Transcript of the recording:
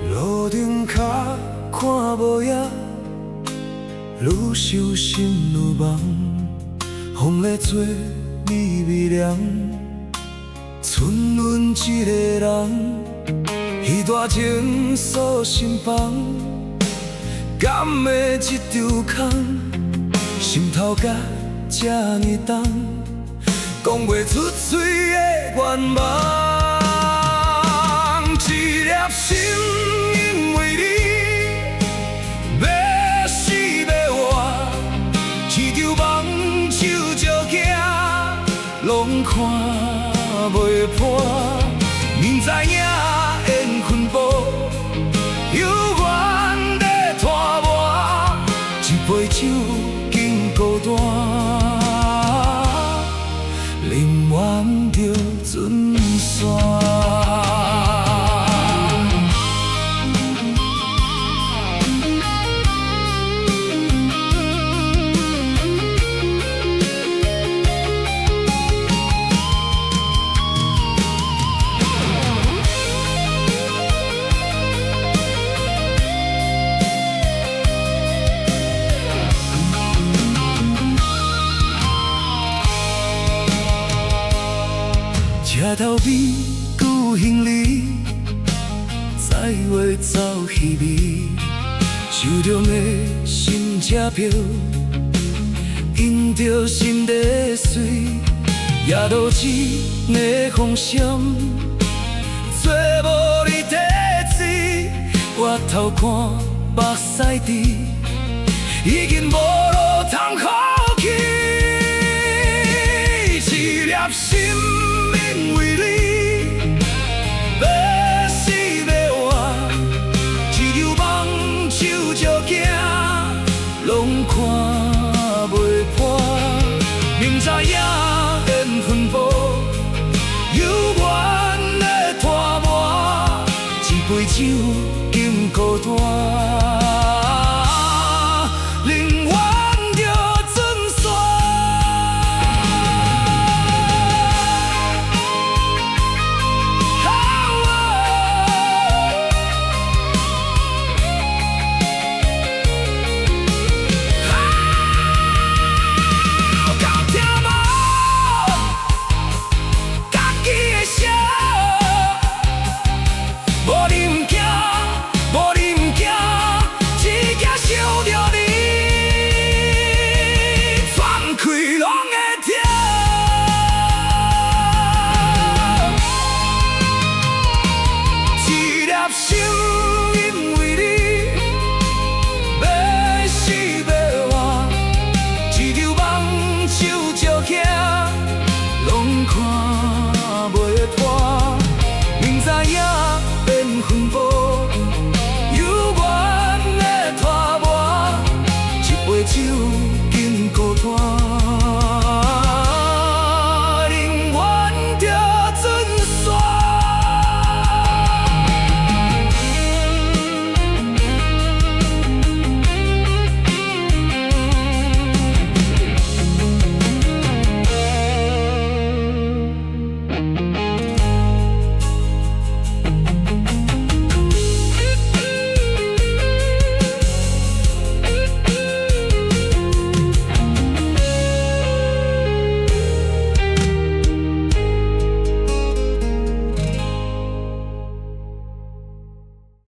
路顶脚看无影，愈想心愈梦。风咧做你微凉，剩阮一个人，彼大情锁心房，甘的一场空，心头甲这呢重，讲袂出嘴的愿望。一粒心因为你要死要活，一场梦手照镜，拢看袂破。明知影缘分薄，有缘在拖磨，一杯酒敬孤单，宁愿着船线。车头边旧行李，载话走稀微，手中的新车票，因着心在碎，夜路子的风闪，做无你在水，我头看目屎滴，已经无路通看。